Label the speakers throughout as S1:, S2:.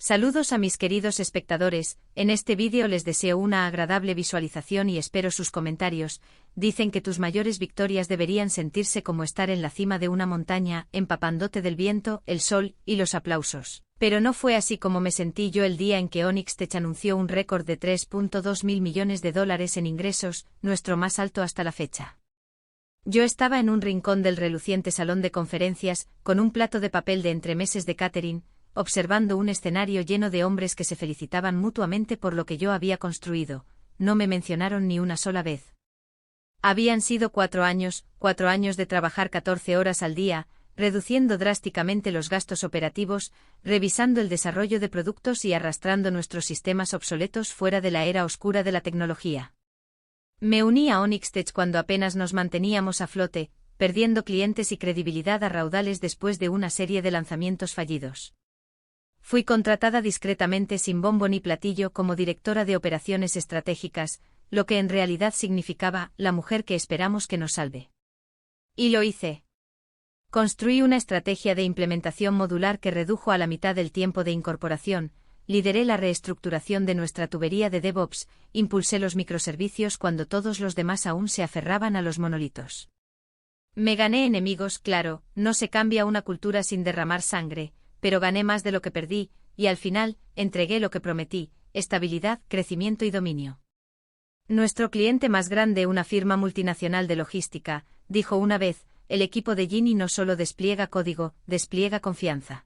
S1: Saludos a mis queridos espectadores, en este vídeo les deseo una agradable visualización y espero sus comentarios. Dicen que tus mayores victorias deberían sentirse como estar en la cima de una montaña, empapándote del viento, el sol y los aplausos. Pero no fue así como me sentí yo el día en que Onyx Tech anunció un récord de $3.2 mil millones en ingresos, nuestro más alto hasta la fecha. Yo estaba en un rincón del reluciente salón de conferencias, con un plato de papel de entremeses de catering, observando un escenario lleno de hombres que se felicitaban mutuamente por lo que yo había construido. No me mencionaron ni una sola vez. Habían sido 4 años de trabajar 14 horas al día, reduciendo drásticamente los gastos operativos, revisando el desarrollo de productos y arrastrando nuestros sistemas obsoletos fuera de la era oscura de la tecnología. Me uní a Onyx Tech cuando apenas nos manteníamos a flote, perdiendo clientes y credibilidad a raudales después de una serie de lanzamientos fallidos. Fui contratada discretamente sin bombo ni platillo como directora de operaciones estratégicas, lo que en realidad significaba la mujer que esperamos que nos salve. Y lo hice. Construí una estrategia de implementación modular que redujo a la mitad el tiempo de incorporación, lideré la reestructuración de nuestra tubería de DevOps, impulsé los microservicios cuando todos los demás aún se aferraban a los monolitos. Me gané enemigos, claro, no se cambia una cultura sin derramar sangre, pero gané más de lo que perdí, y al final, entregué lo que prometí: estabilidad, crecimiento y dominio. Nuestro cliente más grande, una firma multinacional de logística, dijo una vez: el equipo de Ginny no solo despliega código, despliega confianza.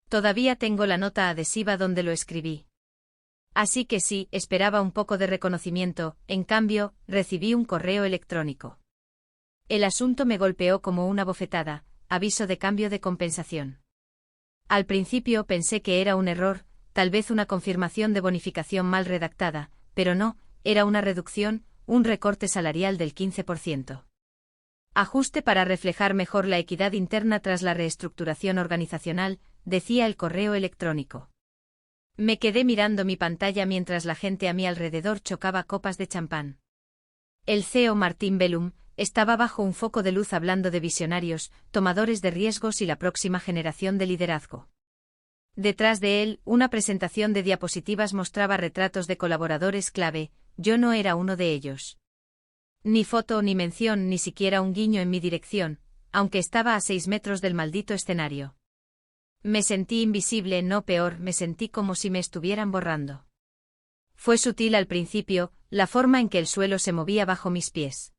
S1: Todavía tengo la nota adhesiva donde lo escribí. Así que sí, esperaba un poco de reconocimiento, en cambio, recibí un correo electrónico. El asunto me golpeó como una bofetada: aviso de cambio de compensación. Al principio pensé que era un error, tal vez una confirmación de bonificación mal redactada, pero no, era una reducción, un recorte salarial del 15%. Ajuste para reflejar mejor la equidad interna tras la reestructuración organizacional, decía el correo electrónico. Me quedé mirando mi pantalla mientras la gente a mi alrededor chocaba copas de champán. El CEO Martin Bellum estaba bajo un foco de luz hablando de visionarios, tomadores de riesgos y la próxima generación de liderazgo. Detrás de él, una presentación de diapositivas mostraba retratos de colaboradores clave. Yo no era uno de ellos. Ni foto ni mención, ni siquiera un guiño en mi dirección, aunque estaba a 6 metros del maldito escenario. Me sentí invisible, no peor, me sentí como si me estuvieran borrando. Fue sutil al principio, la forma en que el suelo se movía bajo mis pies.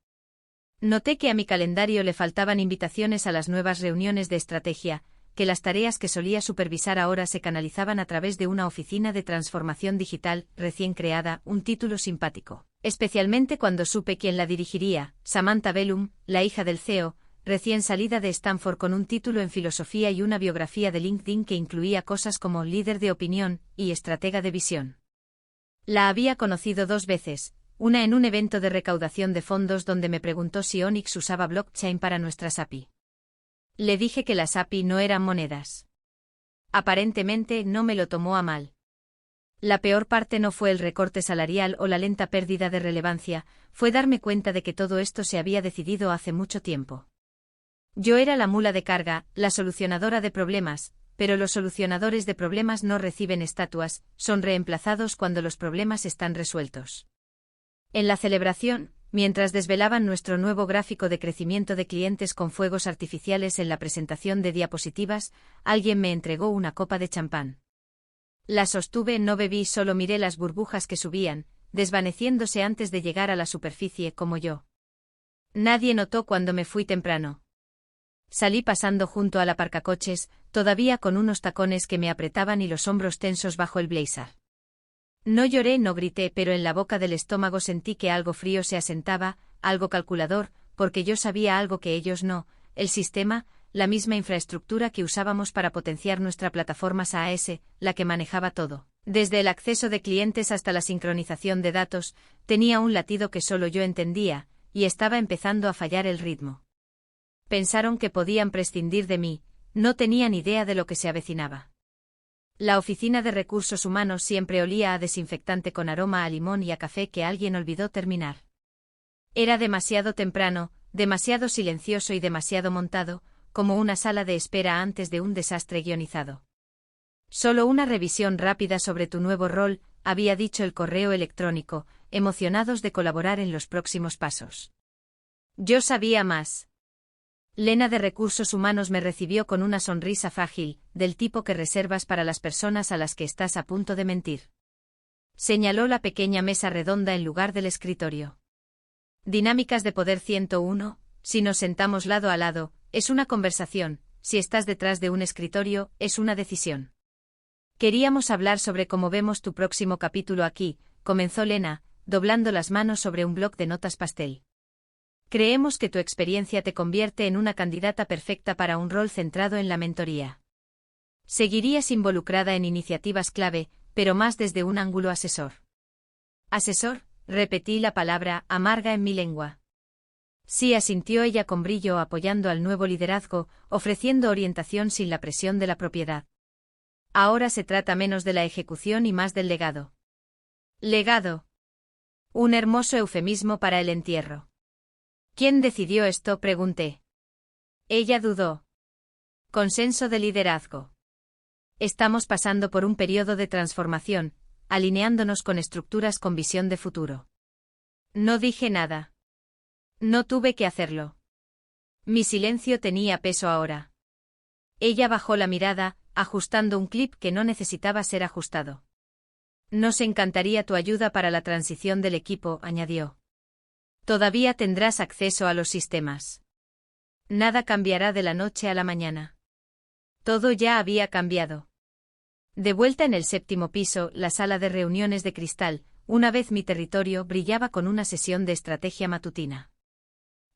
S1: Noté que a mi calendario le faltaban invitaciones a las nuevas reuniones de estrategia, que las tareas que solía supervisar ahora se canalizaban a través de una oficina de transformación digital recién creada, un título simpático, especialmente cuando supe quién la dirigiría: Samantha Bellum, la hija del CEO, recién salida de Stanford con un título en filosofía y una biografía de LinkedIn que incluía cosas como líder de opinión y estratega de visión. La había conocido 2 veces. Una en un evento de recaudación de fondos donde me preguntó si Onyx usaba blockchain para nuestras API. Le dije que las API no eran monedas. Aparentemente no me lo tomó a mal. La peor parte no fue el recorte salarial o la lenta pérdida de relevancia, fue darme cuenta de que todo esto se había decidido hace mucho tiempo. Yo era la mula de carga, la solucionadora de problemas, pero los solucionadores de problemas no reciben estatuas, son reemplazados cuando los problemas están resueltos. En la celebración, mientras desvelaban nuestro nuevo gráfico de crecimiento de clientes con fuegos artificiales en la presentación de diapositivas, alguien me entregó una copa de champán. La sostuve, no bebí, solo miré las burbujas que subían, desvaneciéndose antes de llegar a la superficie como yo. Nadie notó cuando me fui temprano. Salí pasando junto al aparcacoches, todavía con unos tacones que me apretaban y los hombros tensos bajo el blazer. No lloré, no grité, pero en la boca del estómago sentí que algo frío se asentaba, algo calculador, porque yo sabía algo que ellos no: el sistema, la misma infraestructura que usábamos para potenciar nuestra plataforma SaaS, la que manejaba todo, desde el acceso de clientes hasta la sincronización de datos, tenía un latido que solo yo entendía, y estaba empezando a fallar el ritmo. Pensaron que podían prescindir de mí, no tenían idea de lo que se avecinaba. La oficina de recursos humanos siempre olía a desinfectante con aroma a limón y a café que alguien olvidó terminar. Era demasiado temprano, demasiado silencioso y demasiado montado, como una sala de espera antes de un desastre guionizado. Solo una revisión rápida sobre tu nuevo rol, había dicho el correo electrónico, emocionados de colaborar en los próximos pasos. Yo sabía más. Lena de Recursos Humanos me recibió con una sonrisa frágil, del tipo que reservas para las personas a las que estás a punto de mentir. Señaló la pequeña mesa redonda en lugar del escritorio. Dinámicas de poder 101, si nos sentamos lado a lado, es una conversación, si estás detrás de un escritorio, es una decisión. Queríamos hablar sobre cómo vemos tu próximo capítulo aquí, comenzó Lena, doblando las manos sobre un bloc de notas pastel. Creemos que tu experiencia te convierte en una candidata perfecta para un rol centrado en la mentoría. Seguirías involucrada en iniciativas clave, pero más desde un ángulo asesor. ¿Asesor? Repetí la palabra amarga en mi lengua. Sí, asintió ella con brillo, apoyando al nuevo liderazgo, ofreciendo orientación sin la presión de la propiedad. Ahora se trata menos de la ejecución y más del legado. ¿Legado? Un hermoso eufemismo para el entierro. ¿Quién decidió esto?, pregunté. Ella dudó. Consenso de liderazgo. Estamos pasando por un periodo de transformación, alineándonos con estructuras con visión de futuro. No dije nada. No tuve que hacerlo. Mi silencio tenía peso ahora. Ella bajó la mirada, ajustando un clip que no necesitaba ser ajustado. Nos encantaría tu ayuda para la transición del equipo, añadió. Todavía tendrás acceso a los sistemas. Nada cambiará de la noche a la mañana. Todo ya había cambiado. De vuelta en el 7º piso, la sala de reuniones de cristal, una vez mi territorio, brillaba con una sesión de estrategia matutina.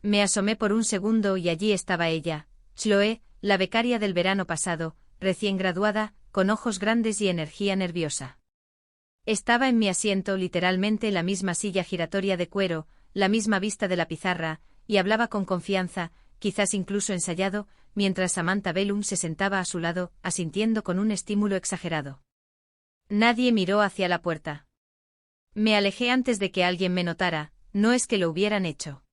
S1: Me asomé por un segundo y allí estaba ella, Chloe, la becaria del verano pasado, recién graduada, con ojos grandes y energía nerviosa. Estaba en mi asiento, literalmente la misma silla giratoria de cuero, la misma vista de la pizarra, y hablaba con confianza, quizás incluso ensayado, mientras Samantha Bellum se sentaba a su lado, asintiendo con un estímulo exagerado. Nadie miró hacia la puerta. Me alejé antes de que alguien me notara, no es que lo hubieran hecho.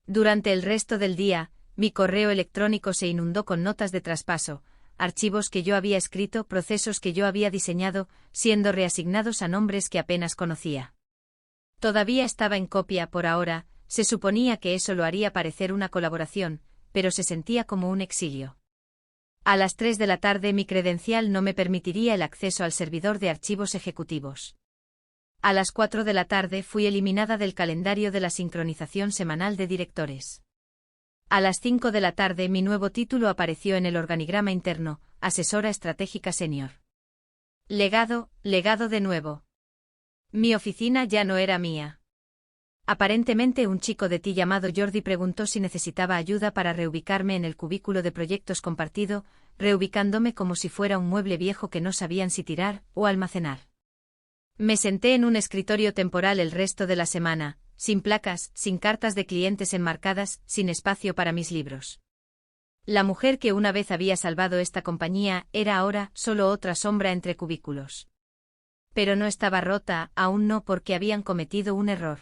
S1: Durante el resto del día, mi correo electrónico se inundó con notas de traspaso, archivos que yo había escrito, procesos que yo había diseñado, siendo reasignados a nombres que apenas conocía. Todavía estaba en copia por ahora, se suponía que eso lo haría parecer una colaboración, pero se sentía como un exilio. A las 3 de la tarde mi credencial no me permitiría el acceso al servidor de archivos ejecutivos. A las 4 de la tarde fui eliminada del calendario de la sincronización semanal de directores. A las 5 de la tarde mi nuevo título apareció en el organigrama interno, asesora estratégica senior. Legado de nuevo. Mi oficina ya no era mía. Aparentemente un chico de ti llamado Jordi preguntó si necesitaba ayuda para reubicarme en el cubículo de proyectos compartido, reubicándome como si fuera un mueble viejo que no sabían si tirar o almacenar. Me senté en un escritorio temporal el resto de la semana, sin placas, sin cartas de clientes enmarcadas, sin espacio para mis libros. La mujer que una vez había salvado esta compañía era ahora solo otra sombra entre cubículos. Pero no estaba rota, aún no, porque habían cometido un error.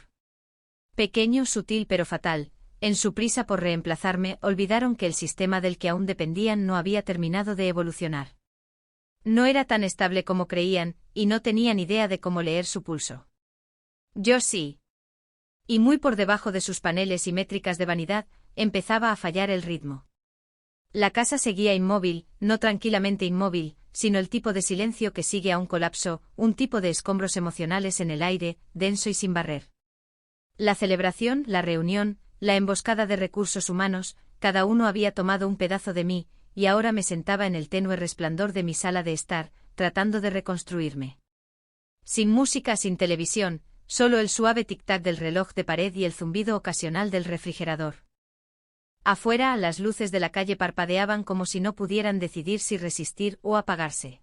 S1: Pequeño, sutil pero fatal. En su prisa por reemplazarme, olvidaron que el sistema del que aún dependían no había terminado de evolucionar. No era tan estable como creían, y no tenían idea de cómo leer su pulso. Yo sí. Y muy por debajo de sus paneles y métricas de vanidad, empezaba a fallar el ritmo. La casa seguía inmóvil, no tranquilamente inmóvil, sino el tipo de silencio que sigue a un colapso, un tipo de escombros emocionales en el aire, denso y sin barrer. La celebración, la reunión, la emboscada de recursos humanos, cada uno había tomado un pedazo de mí, y ahora me sentaba en el tenue resplandor de mi sala de estar, tratando de reconstruirme. Sin música, sin televisión, solo el suave tic-tac del reloj de pared y el zumbido ocasional del refrigerador. Afuera, las luces de la calle parpadeaban como si no pudieran decidir si resistir o apagarse.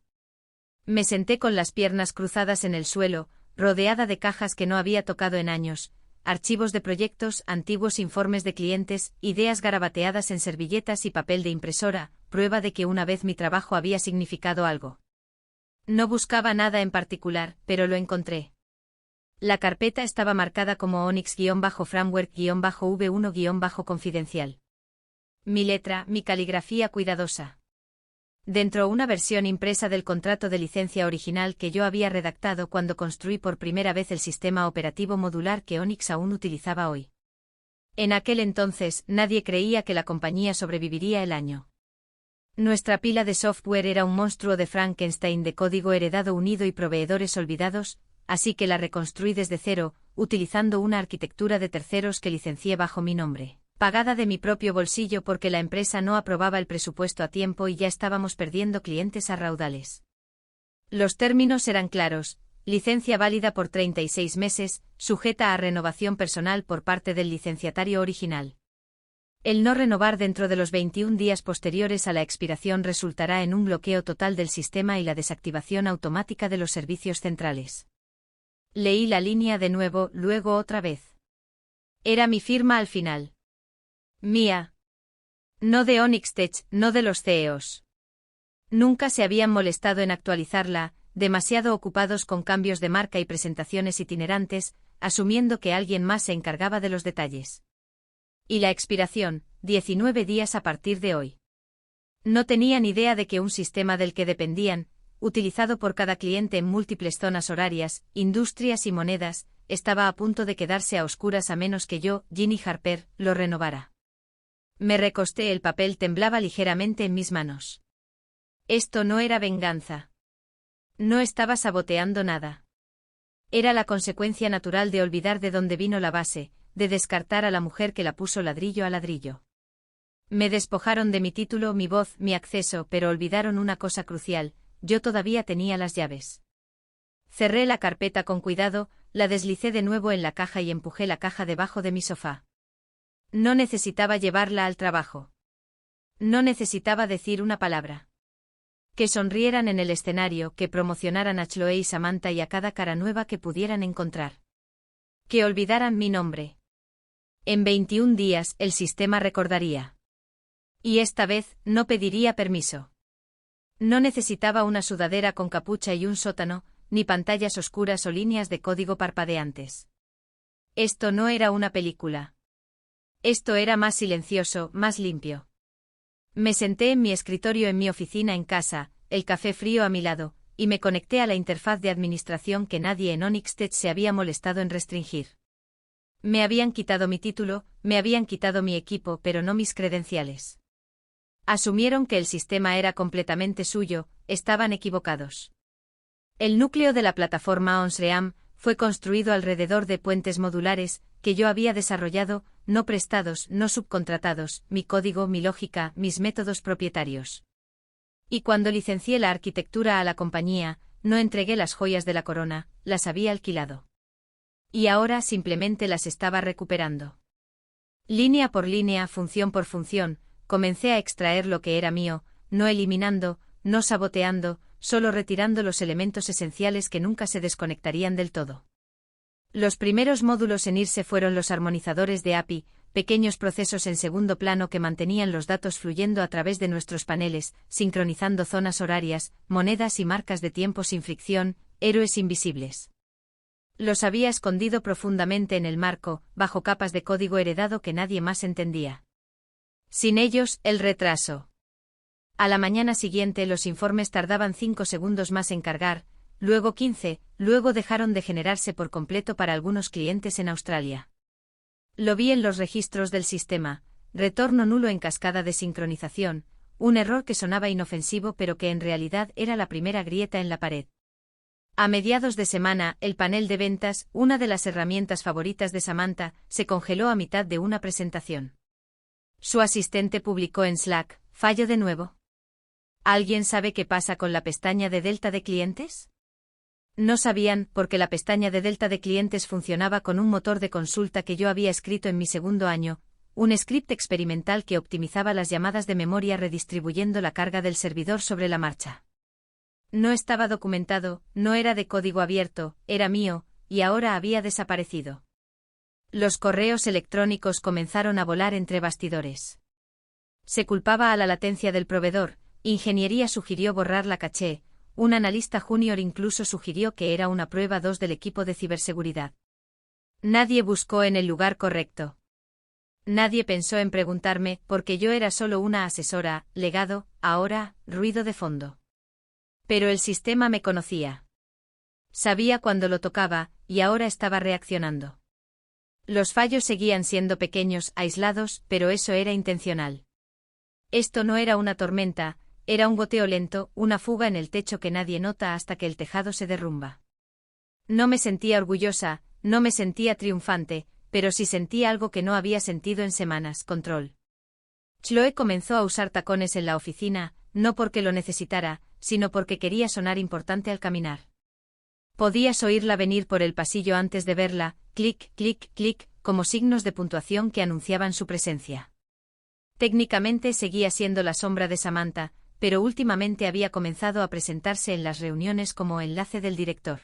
S1: Me senté con las piernas cruzadas en el suelo, rodeada de cajas que no había tocado en años, archivos de proyectos, antiguos informes de clientes, ideas garabateadas en servilletas y papel de impresora, prueba de que una vez mi trabajo había significado algo. No buscaba nada en particular, pero lo encontré. La carpeta estaba marcada como Onyx-Framework-V1-confidencial. Mi letra, mi caligrafía cuidadosa. Dentro una versión impresa del contrato de licencia original que yo había redactado cuando construí por primera vez el sistema operativo modular que Onyx aún utilizaba hoy. En aquel entonces, nadie creía que la compañía sobreviviría el año. Nuestra pila de software era un monstruo de Frankenstein de código heredado unido y proveedores olvidados, así que la reconstruí desde cero, utilizando una arquitectura de terceros que licencié bajo mi nombre, pagada de mi propio bolsillo porque la empresa no aprobaba el presupuesto a tiempo y ya estábamos perdiendo clientes a raudales. Los términos eran claros: licencia válida por 36 meses, sujeta a renovación personal por parte del licenciatario original. El no renovar dentro de los 21 días posteriores a la expiración resultará en un bloqueo total del sistema y la desactivación automática de los servicios centrales. Leí la línea de nuevo, luego otra vez. Era mi firma al final. Mía. No de Onyx Tech, no de los CEOs. Nunca se habían molestado en actualizarla, demasiado ocupados con cambios de marca y presentaciones itinerantes, asumiendo que alguien más se encargaba de los detalles. Y la expiración, 19 días a partir de hoy. No tenían idea de que un sistema del que dependían, utilizado por cada cliente en múltiples zonas horarias, industrias y monedas, estaba a punto de quedarse a oscuras a menos que yo, Ginny Harper, lo renovara. Me recosté, el papel temblaba ligeramente en mis manos. Esto no era venganza. No estaba saboteando nada. Era la consecuencia natural de olvidar de dónde vino la base, de descartar a la mujer que la puso ladrillo a ladrillo. Me despojaron de mi título, mi voz, mi acceso, pero olvidaron una cosa crucial: yo todavía tenía las llaves. Cerré la carpeta con cuidado, la deslicé de nuevo en la caja y empujé la caja debajo de mi sofá. No necesitaba llevarla al trabajo. No necesitaba decir una palabra. Que sonrieran en el escenario, que promocionaran a Chloe y Samantha y a cada cara nueva que pudieran encontrar. Que olvidaran mi nombre. En 21 días el sistema recordaría. Y esta vez no pediría permiso. No necesitaba una sudadera con capucha y un sótano, ni pantallas oscuras o líneas de código parpadeantes. Esto no era una película. Esto era más silencioso, más limpio. Me senté en mi escritorio en mi oficina en casa, el café frío a mi lado, y me conecté a la interfaz de administración que nadie en Onyx Tech se había molestado en restringir. Me habían quitado mi título, me habían quitado mi equipo, pero no mis credenciales. Asumieron que el sistema era completamente suyo, estaban equivocados. El núcleo de la plataforma ONSREAM fue construido alrededor de puentes modulares, que yo había desarrollado, no prestados, no subcontratados, mi código, mi lógica, mis métodos propietarios. Y cuando licencié la arquitectura a la compañía, no entregué las joyas de la corona, las había alquilado. Y ahora simplemente las estaba recuperando. Línea por línea, función por función, comencé a extraer lo que era mío, no eliminando, no saboteando, solo retirando los elementos esenciales que nunca se desconectarían del todo. Los primeros módulos en irse fueron los armonizadores de API, pequeños procesos en segundo plano que mantenían los datos fluyendo a través de nuestros paneles, sincronizando zonas horarias, monedas y marcas de tiempo sin fricción, héroes invisibles. Los había escondido profundamente en el marco, bajo capas de código heredado que nadie más entendía. Sin ellos, el retraso. A la mañana siguiente los informes tardaban 5 segundos más en cargar, luego 15, luego dejaron de generarse por completo para algunos clientes en Australia. Lo vi en los registros del sistema: retorno nulo en cascada de sincronización, un error que sonaba inofensivo pero que en realidad era la primera grieta en la pared. A mediados de semana, el panel de ventas, una de las herramientas favoritas de Samantha, se congeló a mitad de una presentación. Su asistente publicó en Slack: ¿fallo de nuevo? ¿Alguien sabe qué pasa con la pestaña de Delta de clientes? No sabían, porque la pestaña de Delta de clientes funcionaba con un motor de consulta que yo había escrito en mi segundo año, un script experimental que optimizaba las llamadas de memoria redistribuyendo la carga del servidor sobre la marcha. No estaba documentado, no era de código abierto, era mío, y ahora había desaparecido. Los correos electrónicos comenzaron a volar entre bastidores. Se culpaba a la latencia del proveedor, ingeniería sugirió borrar la caché, un analista junior incluso sugirió que era una prueba 2 del equipo de ciberseguridad. Nadie buscó en el lugar correcto. Nadie pensó en preguntarme, porque yo era solo una asesora, legado, ahora, ruido de fondo. Pero el sistema me conocía. Sabía cuándo lo tocaba, y ahora estaba reaccionando. Los fallos seguían siendo pequeños, aislados, pero eso era intencional. Esto no era una tormenta, era un goteo lento, una fuga en el techo que nadie nota hasta que el tejado se derrumba. No me sentía orgullosa, no me sentía triunfante, pero sí sentía algo que no había sentido en semanas: control. Chloe comenzó a usar tacones en la oficina, no porque lo necesitara, sino porque quería sonar importante al caminar. Podías oírla venir por el pasillo antes de verla, clic, clic, clic, como signos de puntuación que anunciaban su presencia. Técnicamente seguía siendo la sombra de Samantha, pero últimamente había comenzado a presentarse en las reuniones como enlace del director.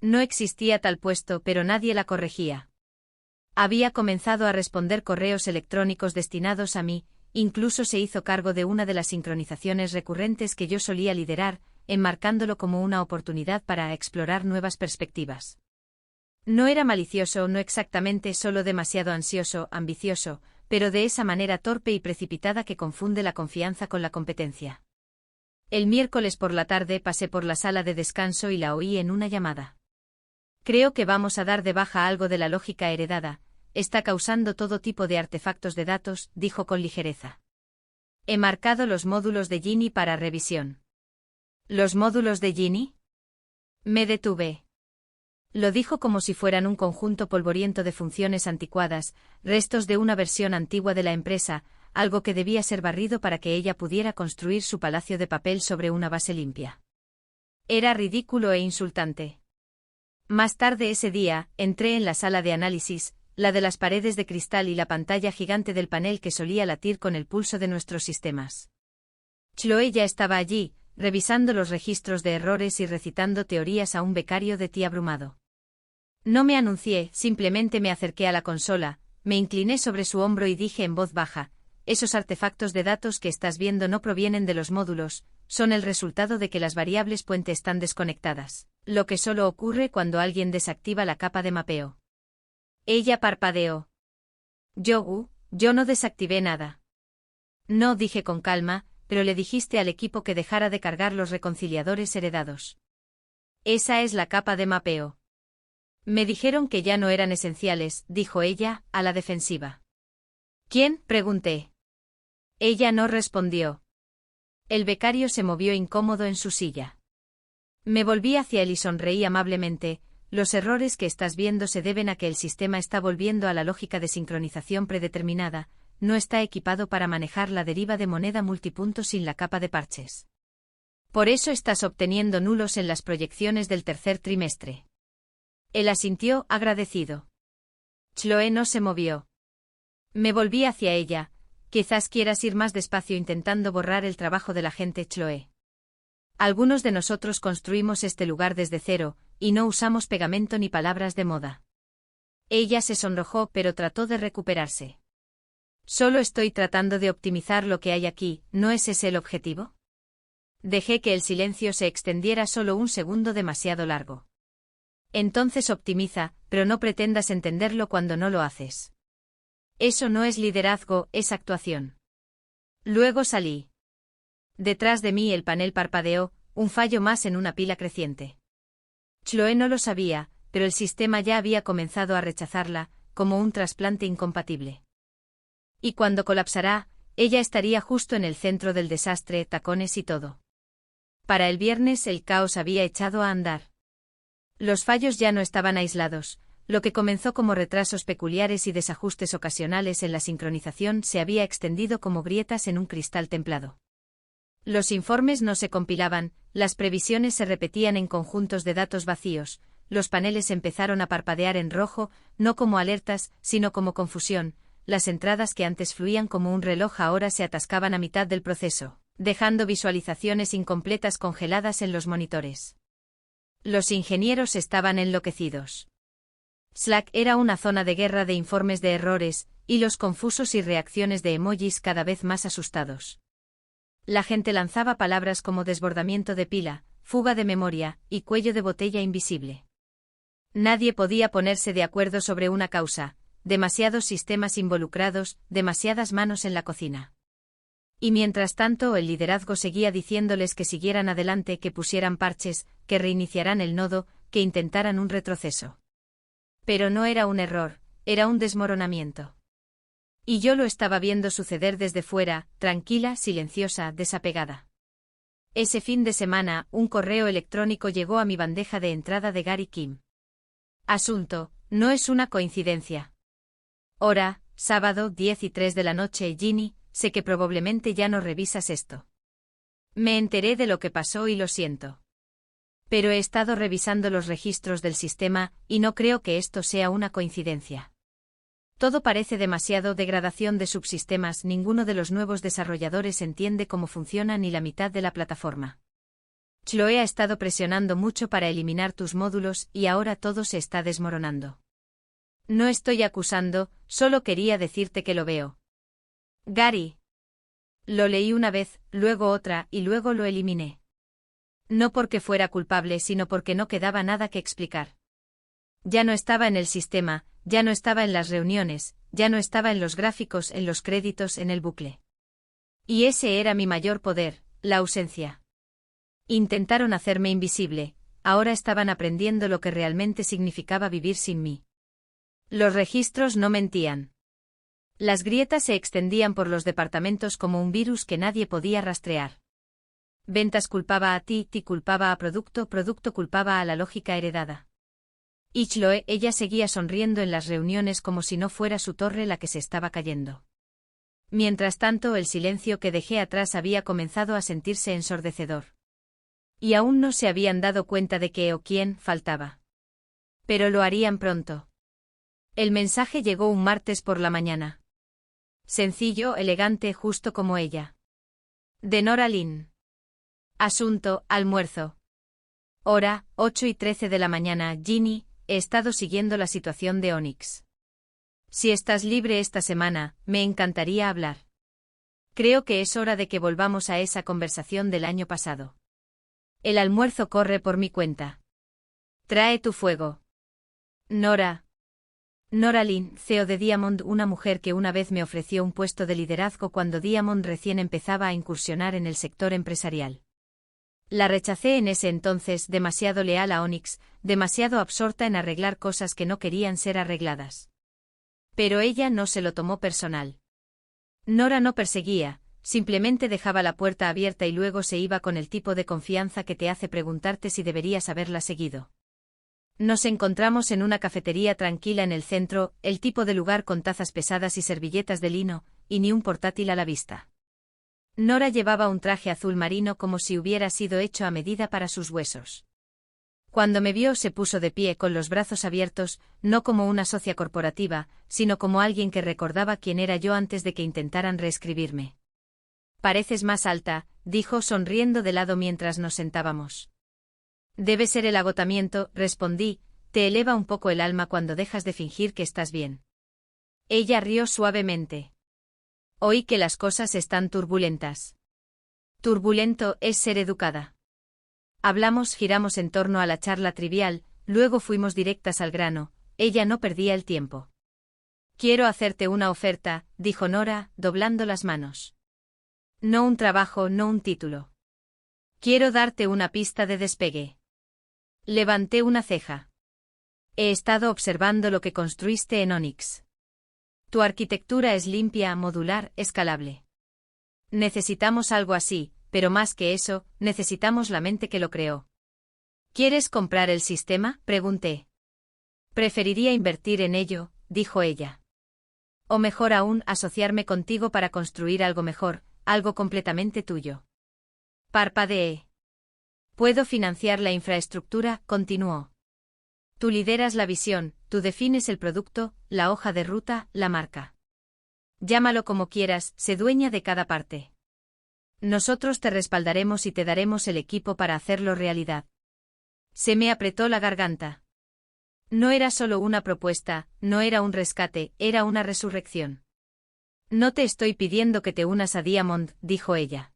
S1: No existía tal puesto, pero nadie la corregía. Había comenzado a responder correos electrónicos destinados a mí, incluso se hizo cargo de una de las sincronizaciones recurrentes que yo solía liderar, enmarcándolo como una oportunidad para explorar nuevas perspectivas. No era malicioso, no exactamente, solo demasiado ansioso, ambicioso, pero de esa manera torpe y precipitada que confunde la confianza con la competencia. El miércoles por la tarde pasé por la sala de descanso y la oí en una llamada. Creo que vamos a dar de baja algo de la lógica heredada, está causando todo tipo de artefactos de datos, dijo con ligereza. He marcado los módulos de Ginny para revisión. ¿Los módulos de Ginny? Me detuve. Lo dijo como si fueran un conjunto polvoriento de funciones anticuadas, restos de una versión antigua de la empresa, algo que debía ser barrido para que ella pudiera construir su palacio de papel sobre una base limpia. Era ridículo e insultante. Más tarde ese día, entré en la sala de análisis, la de las paredes de cristal y la pantalla gigante del panel que solía latir con el pulso de nuestros sistemas. Chloe ya estaba allí, revisando los registros de errores y recitando teorías a un becario de ti abrumado. No me anuncié, simplemente me acerqué a la consola, me incliné sobre su hombro y dije en voz baja: esos artefactos de datos que estás viendo no provienen de los módulos, son el resultado de que las variables puente están desconectadas, lo que solo ocurre cuando alguien desactiva la capa de mapeo. Ella parpadeó. Yo no desactivé nada. No, dije con calma, pero le dijiste al equipo que dejara de cargar los reconciliadores heredados. Esa es la capa de mapeo. Me dijeron que ya no eran esenciales, dijo ella, a la defensiva. ¿Quién?, pregunté. Ella no respondió. El becario se movió incómodo en su silla. Me volví hacia él y sonreí amablemente. Los errores que estás viendo se deben a que el sistema está volviendo a la lógica de sincronización predeterminada, no está equipado para manejar la deriva de moneda multipunto sin la capa de parches. Por eso estás obteniendo nulos en las proyecciones del tercer trimestre. Él asintió, agradecido. Chloe no se movió. Me volví hacia ella. Quizás quieras ir más despacio intentando borrar el trabajo de la gente, Chloe. Algunos de nosotros construimos este lugar desde cero, y no usamos pegamento ni palabras de moda. Ella se sonrojó, pero trató de recuperarse. Solo estoy tratando de optimizar lo que hay aquí, ¿no es ese el objetivo? Dejé que el silencio se extendiera solo un segundo demasiado largo. Entonces optimiza, pero no pretendas entenderlo cuando no lo haces. Eso no es liderazgo, es actuación. Luego salí. Detrás de mí el panel parpadeó, un fallo más en una pila creciente. Chloe no lo sabía, pero el sistema ya había comenzado a rechazarla, como un trasplante incompatible. Y cuando colapsará, ella estaría justo en el centro del desastre, tacones y todo. Para el viernes el caos había echado a andar. Los fallos ya no estaban aislados, lo que comenzó como retrasos peculiares y desajustes ocasionales en la sincronización se había extendido como grietas en un cristal templado. Los informes no se compilaban, las previsiones se repetían en conjuntos de datos vacíos, los paneles empezaron a parpadear en rojo, no como alertas, sino como confusión, las entradas que antes fluían como un reloj ahora se atascaban a mitad del proceso, dejando visualizaciones incompletas congeladas en los monitores. Los ingenieros estaban enloquecidos. Slack era una zona de guerra de informes de errores, hilos confusos y reacciones de emojis cada vez más asustados. La gente lanzaba palabras como desbordamiento de pila, fuga de memoria, y cuello de botella invisible. Nadie podía ponerse de acuerdo sobre una causa, demasiados sistemas involucrados, demasiadas manos en la cocina. Y mientras tanto el liderazgo seguía diciéndoles que siguieran adelante, que pusieran parches, que reiniciaran el nodo, que intentaran un retroceso. Pero no era un error, era un desmoronamiento. Y yo lo estaba viendo suceder desde fuera, tranquila, silenciosa, desapegada. Ese fin de semana, un correo electrónico llegó a mi bandeja de entrada de Gary Kim. Asunto: no es una coincidencia. Hora: sábado, 10:03 de la noche. Ginny, sé que probablemente ya no revisas esto. Me enteré de lo que pasó y lo siento. Pero he estado revisando los registros del sistema, y no creo que esto sea una coincidencia. Todo parece demasiado degradación de subsistemas, ninguno de los nuevos desarrolladores entiende cómo funciona ni la mitad de la plataforma. Chloe ha estado presionando mucho para eliminar tus módulos y ahora todo se está desmoronando. No estoy acusando, solo quería decirte que lo veo. Gary. Lo leí una vez, luego otra y luego lo eliminé. No porque fuera culpable, sino porque no quedaba nada que explicar. Ya no estaba en el sistema, ya no estaba en las reuniones, ya no estaba en los gráficos, en los créditos, en el bucle. Y ese era mi mayor poder, la ausencia. Intentaron hacerme invisible, ahora estaban aprendiendo lo que realmente significaba vivir sin mí. Los registros no mentían. Las grietas se extendían por los departamentos como un virus que nadie podía rastrear. Ventas culpaba a ti, ti culpaba a producto, producto culpaba a la lógica heredada. Y Chloe, ella seguía sonriendo en las reuniones como si no fuera su torre la que se estaba cayendo. Mientras tanto, el silencio que dejé atrás había comenzado a sentirse ensordecedor. Y aún no se habían dado cuenta de qué o quién faltaba. Pero lo harían pronto. El mensaje llegó un martes por la mañana. Sencillo, elegante, justo como ella. De Nora Lynn. Asunto: almuerzo. Hora: 8:13 de la mañana. Ginny, he estado siguiendo la situación de Onyx. Si estás libre esta semana, me encantaría hablar. Creo que es hora de que volvamos a esa conversación del año pasado. El almuerzo corre por mi cuenta. Trae tu fuego. Nora. Nora Lynn, CEO de Diamond, una mujer que una vez me ofreció un puesto de liderazgo cuando Diamond recién empezaba a incursionar en el sector empresarial. La rechacé en ese entonces, demasiado leal a Onyx, demasiado absorta en arreglar cosas que no querían ser arregladas. Pero ella no se lo tomó personal. Nora no perseguía, simplemente dejaba la puerta abierta y luego se iba con el tipo de confianza que te hace preguntarte si deberías haberla seguido. Nos encontramos en una cafetería tranquila en el centro, el tipo de lugar con tazas pesadas y servilletas de lino, y ni un portátil a la vista. Nora llevaba un traje azul marino como si hubiera sido hecho a medida para sus huesos. Cuando me vio se puso de pie con los brazos abiertos, no como una socia corporativa, sino como alguien que recordaba quién era yo antes de que intentaran reescribirme. Pareces más alta, dijo sonriendo de lado mientras nos sentábamos. Debe ser el agotamiento, respondí, te eleva un poco el alma cuando dejas de fingir que estás bien. Ella rió suavemente. Oí que las cosas están turbulentas. Turbulento es ser educada. Hablamos, giramos en torno a la charla trivial, luego fuimos directas al grano, ella no perdía el tiempo. Quiero hacerte una oferta, dijo Nora, doblando las manos. No un trabajo, no un título. Quiero darte una pista de despegue. Levanté una ceja. He estado observando lo que construiste en Onyx. Tu arquitectura es limpia, modular, escalable. Necesitamos algo así, pero más que eso, necesitamos la mente que lo creó. ¿Quieres comprar el sistema?, pregunté. Preferiría invertir en ello, dijo ella. O mejor aún, asociarme contigo para construir algo mejor, algo completamente tuyo. Parpadeé. Puedo financiar la infraestructura, continuó. Tú lideras la visión, tú defines el producto, la hoja de ruta, la marca. Llámalo como quieras, sé dueña de cada parte. Nosotros te respaldaremos y te daremos el equipo para hacerlo realidad. Se me apretó la garganta. No era solo una propuesta, no era un rescate, era una resurrección. No te estoy pidiendo que te unas a Diamond, dijo ella.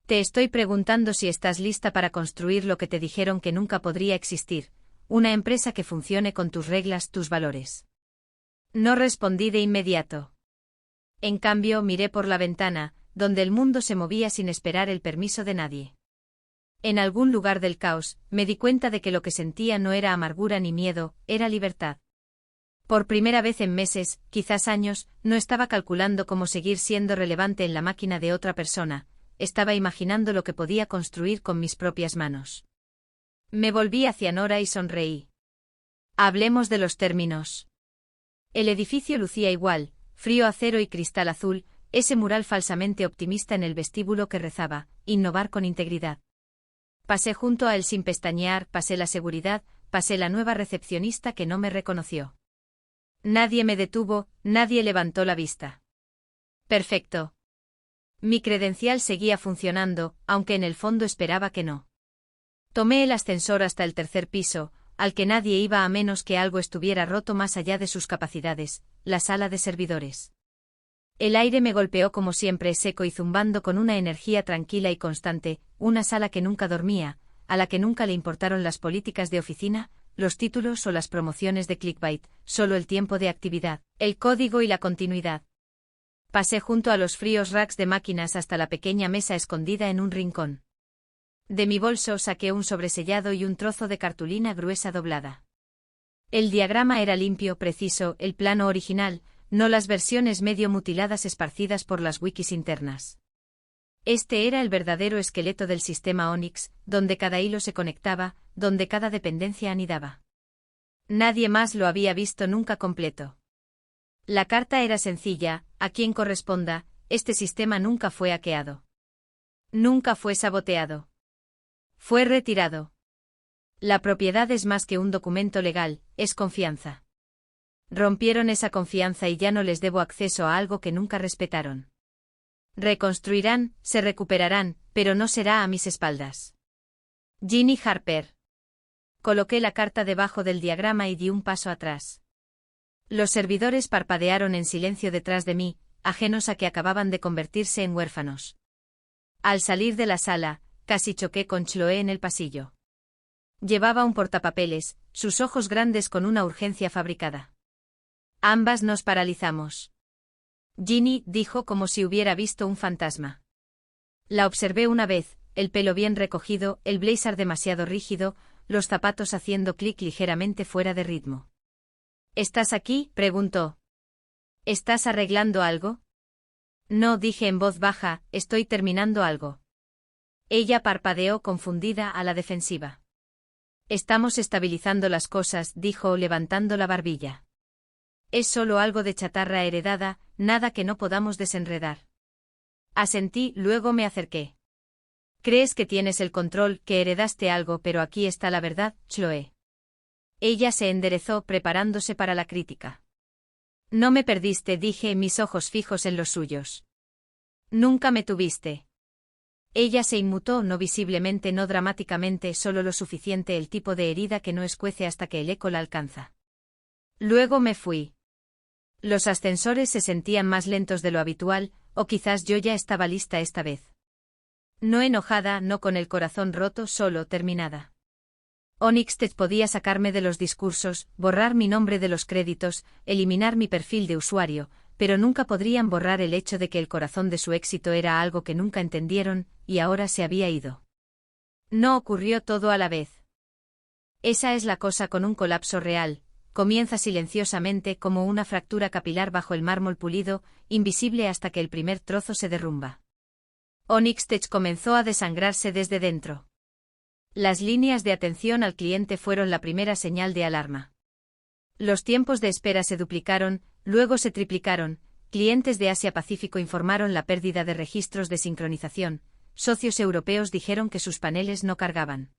S1: Te estoy preguntando si estás lista para construir lo que te dijeron que nunca podría existir, una empresa que funcione con tus reglas, tus valores. No respondí de inmediato. En cambio, miré por la ventana, donde el mundo se movía sin esperar el permiso de nadie. En algún lugar del caos, me di cuenta de que lo que sentía no era amargura ni miedo, era libertad. Por primera vez en meses, quizás años, no estaba calculando cómo seguir siendo relevante en la máquina de otra persona, estaba imaginando lo que podía construir con mis propias manos. Me volví hacia Nora y sonreí. Hablemos de los términos. El edificio lucía igual, frío acero y cristal azul, ese mural falsamente optimista en el vestíbulo que rezaba, innovar con integridad. Pasé junto a él sin pestañear, pasé la seguridad, pasé la nueva recepcionista que no me reconoció. Nadie me detuvo, nadie levantó la vista. Perfecto. Mi credencial seguía funcionando, aunque en el fondo esperaba que no. Tomé el ascensor hasta el tercer piso, al que nadie iba a menos que algo estuviera roto más allá de sus capacidades, la sala de servidores. El aire me golpeó como siempre seco y zumbando con una energía tranquila y constante, una sala que nunca dormía, a la que nunca le importaron las políticas de oficina, los títulos o las promociones de clickbait, solo el tiempo de actividad, el código y la continuidad. Pasé junto a los fríos racks de máquinas hasta la pequeña mesa escondida en un rincón. De mi bolso saqué un sobresellado y un trozo de cartulina gruesa doblada. El diagrama era limpio, preciso, el plano original, no las versiones medio mutiladas esparcidas por las wikis internas. Este era el verdadero esqueleto del sistema Onyx, donde cada hilo se conectaba, donde cada dependencia anidaba. Nadie más lo había visto nunca completo. La carta era sencilla, a quien corresponda, este sistema nunca fue hackeado. Nunca fue saboteado. Fue retirado. La propiedad es más que un documento legal, es confianza. Rompieron esa confianza y ya no les debo acceso a algo que nunca respetaron. Reconstruirán, se recuperarán, pero no será a mis espaldas. Ginny Harper. Coloqué la carta debajo del diagrama y di un paso atrás. Los servidores parpadearon en silencio detrás de mí, ajenos a que acababan de convertirse en huérfanos. Al salir de la sala, casi choqué con Chloe en el pasillo. Llevaba un portapapeles, sus ojos grandes con una urgencia fabricada. Ambas nos paralizamos. Ginny dijo como si hubiera visto un fantasma. La observé una vez, el pelo bien recogido, el blazer demasiado rígido, los zapatos haciendo clic ligeramente fuera de ritmo. ¿Estás aquí?, preguntó. ¿Estás arreglando algo? No, dije en voz baja, estoy terminando algo. Ella parpadeó confundida a la defensiva. Estamos estabilizando las cosas, dijo levantando la barbilla. Es solo algo de chatarra heredada, nada que no podamos desenredar. Asentí, luego me acerqué. Crees que tienes el control, que heredaste algo, pero aquí está la verdad, Chloe. Ella se enderezó preparándose para la crítica. No me perdiste, dije, mis ojos fijos en los suyos. Nunca me tuviste. Ella se inmutó, no visiblemente, no dramáticamente, solo lo suficiente, el tipo de herida que no escuece hasta que el eco la alcanza. Luego me fui. Los ascensores se sentían más lentos de lo habitual, o quizás yo ya estaba lista esta vez. No enojada, no con el corazón roto, solo terminada. Onyx podía sacarme de los discursos, borrar mi nombre de los créditos, eliminar mi perfil de usuario, pero nunca podrían borrar el hecho de que el corazón de su éxito era algo que nunca entendieron, y ahora se había ido. No ocurrió todo a la vez. Esa es la cosa con un colapso real. Comienza silenciosamente como una fractura capilar bajo el mármol pulido, invisible hasta que el primer trozo se derrumba. Onyx comenzó a desangrarse desde dentro. Las líneas de atención al cliente fueron la primera señal de alarma. Los tiempos de espera se duplicaron, luego se triplicaron, clientes de Asia-Pacífico informaron la pérdida de registros de sincronización, socios europeos dijeron que sus paneles no cargaban.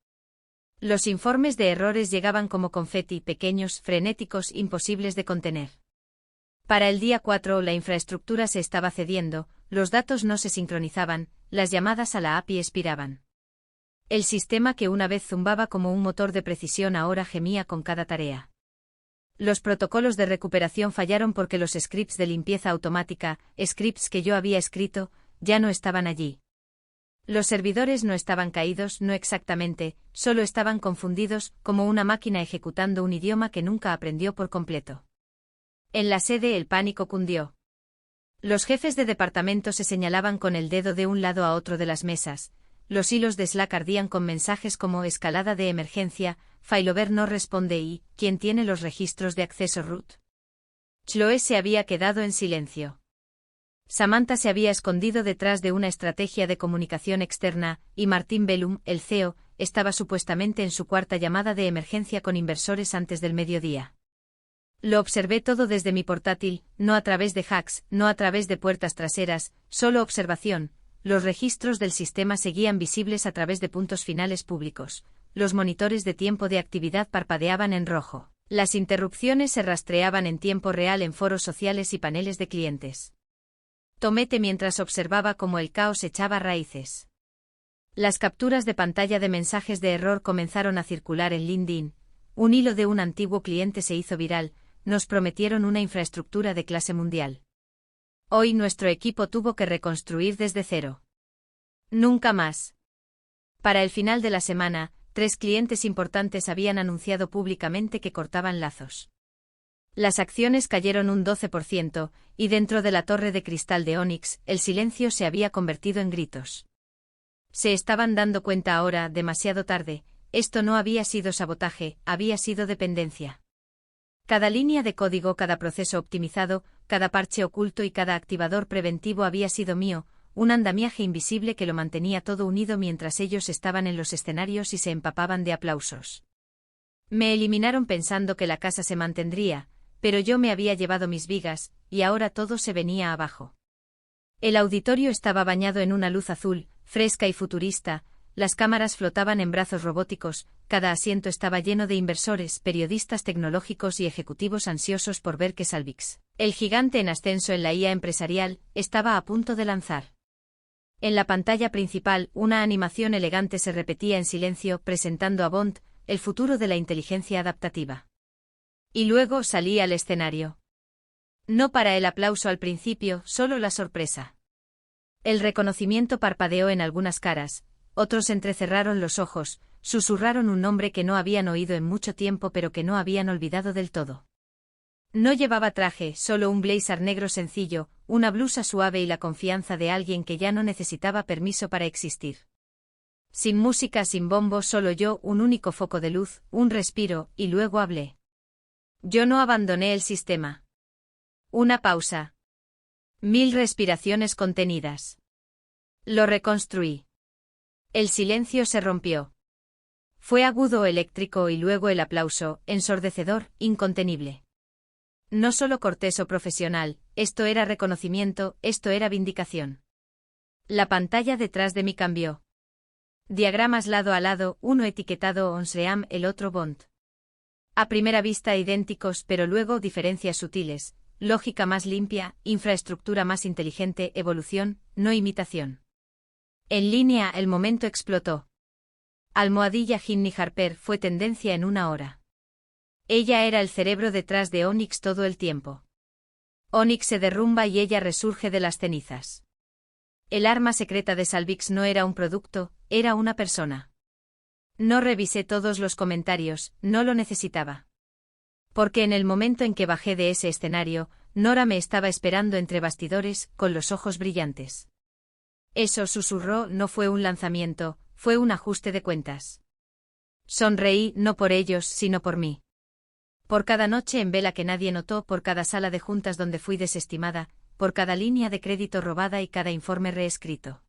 S1: Los informes de errores llegaban como confeti, pequeños, frenéticos, imposibles de contener. Para el día 4 la infraestructura se estaba cediendo, los datos no se sincronizaban, las llamadas a la API expiraban. El sistema que una vez zumbaba como un motor de precisión ahora gemía con cada tarea. Los protocolos de recuperación fallaron porque los scripts de limpieza automática, scripts que yo había escrito, ya no estaban allí. Los servidores no estaban caídos, no exactamente, solo estaban confundidos, como una máquina ejecutando un idioma que nunca aprendió por completo. En la sede el pánico cundió. Los jefes de departamento se señalaban con el dedo de un lado a otro de las mesas, los hilos de Slack ardían con mensajes como escalada de emergencia, failover no responde y ¿quién tiene los registros de acceso root? Chloe se había quedado en silencio. Samantha se había escondido detrás de una estrategia de comunicación externa, y Martin Bellum, el CEO, estaba supuestamente en su cuarta llamada de emergencia con inversores antes del mediodía. Lo observé todo desde mi portátil, no a través de hacks, no a través de puertas traseras, solo observación. Los registros del sistema seguían visibles a través de puntos finales públicos. Los monitores de tiempo de actividad parpadeaban en rojo. Las interrupciones se rastreaban en tiempo real en foros sociales y paneles de clientes. Tomé té mientras observaba cómo el caos echaba raíces. Las capturas de pantalla de mensajes de error comenzaron a circular en LinkedIn. Un hilo de un antiguo cliente se hizo viral. Nos prometieron una infraestructura de clase mundial. Hoy nuestro equipo tuvo que reconstruir desde cero. Nunca más. Para el final de la semana, 3 clientes importantes habían anunciado públicamente que cortaban lazos. Las acciones cayeron un 12%, y dentro de la torre de cristal de Onyx, el silencio se había convertido en gritos. Se estaban dando cuenta ahora, demasiado tarde, esto no había sido sabotaje, había sido dependencia. Cada línea de código, cada proceso optimizado, cada parche oculto y cada activador preventivo había sido mío, un andamiaje invisible que lo mantenía todo unido mientras ellos estaban en los escenarios y se empapaban de aplausos. Me eliminaron pensando que la casa se mantendría, pero yo me había llevado mis vigas, y ahora todo se venía abajo. El auditorio estaba bañado en una luz azul, fresca y futurista. Las cámaras flotaban en brazos robóticos, cada asiento estaba lleno de inversores, periodistas tecnológicos y ejecutivos ansiosos por ver que Salvix, el gigante en ascenso en la IA empresarial, estaba a punto de lanzar. En la pantalla principal, una animación elegante se repetía en silencio, presentando a Bond, el futuro de la inteligencia adaptativa. Y luego salí al escenario. No para el aplauso al principio, solo la sorpresa. El reconocimiento parpadeó en algunas caras. Otros entrecerraron los ojos, susurraron un nombre que no habían oído en mucho tiempo pero que no habían olvidado del todo. No llevaba traje, solo un blazer negro sencillo, una blusa suave y la confianza de alguien que ya no necesitaba permiso para existir. Sin música, sin bombo, solo yo, un único foco de luz, un respiro, y luego hablé. Yo no abandoné el sistema. Una pausa. 1000 respiraciones contenidas. Lo reconstruí. El silencio se rompió. Fue agudo, eléctrico y luego el aplauso, ensordecedor, incontenible. No solo cortés o profesional, esto era reconocimiento, esto era vindicación. La pantalla detrás de mí cambió. Diagramas lado a lado, uno etiquetado OnSREAM, el otro Bond. A primera vista idénticos, pero luego diferencias sutiles, lógica más limpia, infraestructura más inteligente, evolución, no imitación. En línea, el momento explotó. Almohadilla Ginny Harper fue tendencia en una hora. Ella era el cerebro detrás de Onyx todo el tiempo. Onyx se derrumba y ella resurge de las cenizas. El arma secreta de Salvix no era un producto, era una persona. No revisé todos los comentarios, no lo necesitaba. Porque en el momento en que bajé de ese escenario, Nora me estaba esperando entre bastidores, con los ojos brillantes. Eso, susurró, no fue un lanzamiento, fue un ajuste de cuentas. Sonreí, no por ellos, sino por mí. Por cada noche en vela que nadie notó, por cada sala de juntas donde fui desestimada, por cada línea de crédito robada y cada informe reescrito.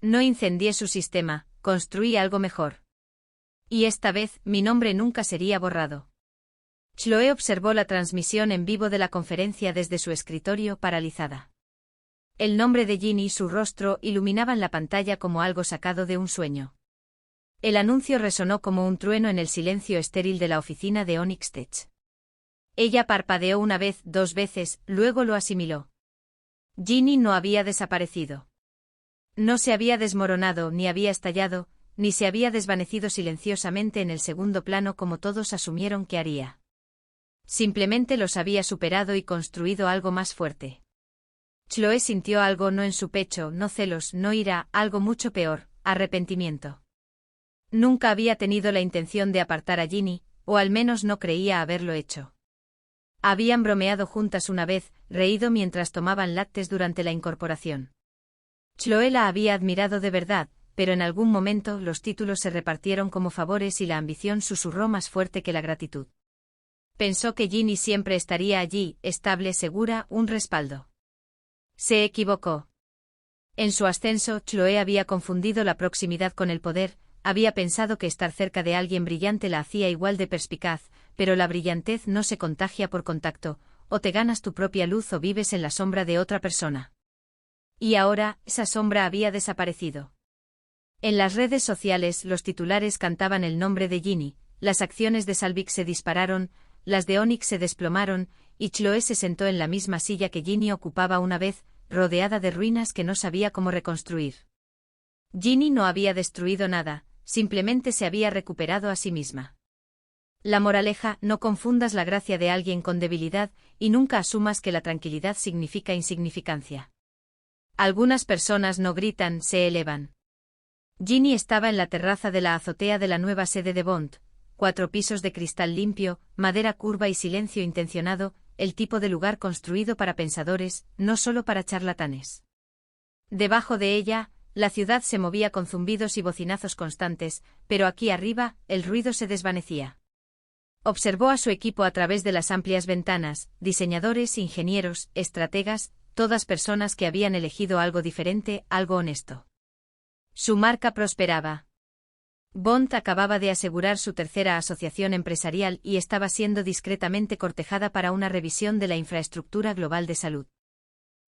S1: No incendié su sistema, construí algo mejor. Y esta vez, mi nombre nunca sería borrado. Chloe observó la transmisión en vivo de la conferencia desde su escritorio, paralizada. El nombre de Ginny y su rostro iluminaban la pantalla como algo sacado de un sueño. El anuncio resonó como un trueno en el silencio estéril de la oficina de Onyx Tech. Ella parpadeó una vez, 2 veces, luego lo asimiló. Ginny no había desaparecido. No se había desmoronado, ni había estallado, ni se había desvanecido silenciosamente en el segundo plano como todos asumieron que haría. Simplemente los había superado y construido algo más fuerte. Chloe sintió algo no en su pecho, no celos, no ira, algo mucho peor, arrepentimiento. Nunca había tenido la intención de apartar a Ginny, o al menos no creía haberlo hecho. Habían bromeado juntas una vez, reído mientras tomaban lácteos durante la incorporación. Chloe la había admirado de verdad, pero en algún momento los títulos se repartieron como favores y la ambición susurró más fuerte que la gratitud. Pensó que Ginny siempre estaría allí, estable, segura, un respaldo. Se equivocó. En su ascenso, Chloe había confundido la proximidad con el poder, había pensado que estar cerca de alguien brillante la hacía igual de perspicaz, pero la brillantez no se contagia por contacto, o te ganas tu propia luz o vives en la sombra de otra persona. Y ahora, esa sombra había desaparecido. En las redes sociales los titulares cantaban el nombre de Ginny, las acciones de Salvik se dispararon, las de Onyx se desplomaron, y Chloe se sentó en la misma silla que Ginny ocupaba una vez, rodeada de ruinas que no sabía cómo reconstruir. Ginny no había destruido nada, simplemente se había recuperado a sí misma. La moraleja: no confundas la gracia de alguien con debilidad, y nunca asumas que la tranquilidad significa insignificancia. Algunas personas no gritan, se elevan. Ginny estaba en la terraza de la azotea de la nueva sede de Bond, 4 pisos de cristal limpio, madera curva y silencio intencionado, el tipo de lugar construido para pensadores, no solo para charlatanes. Debajo de ella, la ciudad se movía con zumbidos y bocinazos constantes, pero aquí arriba, el ruido se desvanecía. Observó a su equipo a través de las amplias ventanas, diseñadores, ingenieros, estrategas, todas personas que habían elegido algo diferente, algo honesto. Su marca prosperaba. Bond acababa de asegurar su tercera asociación empresarial y estaba siendo discretamente cortejada para una revisión de la infraestructura global de salud.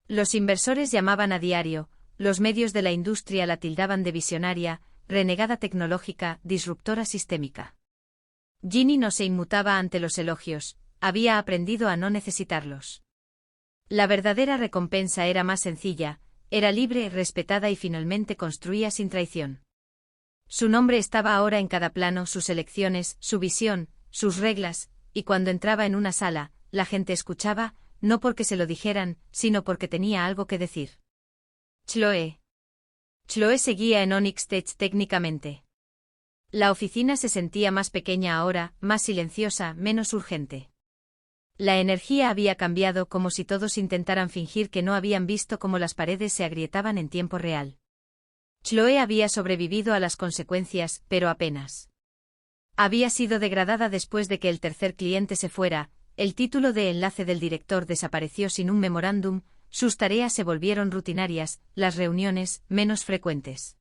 S1: Los inversores llamaban a diario, los medios de la industria la tildaban de visionaria, renegada tecnológica, disruptora sistémica. Ginny no se inmutaba ante los elogios, había aprendido a no necesitarlos. La verdadera recompensa era más sencilla, era libre, respetada y finalmente construía sin traición. Su nombre estaba ahora en cada plano, sus elecciones, su visión, sus reglas, y cuando entraba en una sala, la gente escuchaba, no porque se lo dijeran, sino porque tenía algo que decir. Chloe. Chloe seguía en Onyx Tech técnicamente. La oficina se sentía más pequeña ahora, más silenciosa, menos urgente. La energía había cambiado, como si todos intentaran fingir que no habían visto cómo las paredes se agrietaban en tiempo real. Chloe había sobrevivido a las consecuencias, pero apenas. Había sido degradada después de que el tercer cliente se fuera, el título de enlace del director desapareció sin un memorándum, sus tareas se volvieron rutinarias, las reuniones, menos frecuentes.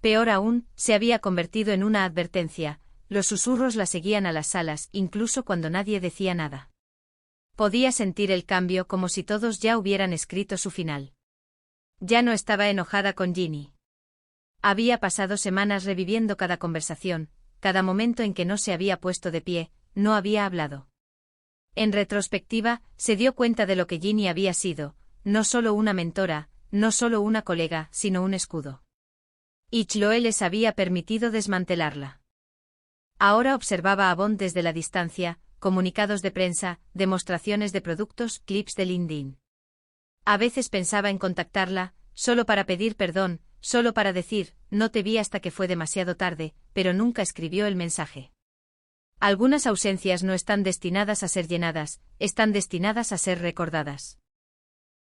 S1: Peor aún, se había convertido en una advertencia, los susurros la seguían a las salas, incluso cuando nadie decía nada. Podía sentir el cambio como si todos ya hubieran escrito su final. Ya no estaba enojada con Ginny. Había pasado semanas reviviendo cada conversación, cada momento en que no se había puesto de pie, no había hablado. En retrospectiva, se dio cuenta de lo que Ginny había sido, no solo una mentora, no solo una colega, sino un escudo. Y Chloe les había permitido desmantelarla. Ahora observaba a Bond desde la distancia, comunicados de prensa, demostraciones de productos, clips de LinkedIn. A veces pensaba en contactarla, solo para pedir perdón, solo para decir, no te vi hasta que fue demasiado tarde, pero nunca escribió el mensaje. Algunas ausencias no están destinadas a ser llenadas, están destinadas a ser recordadas.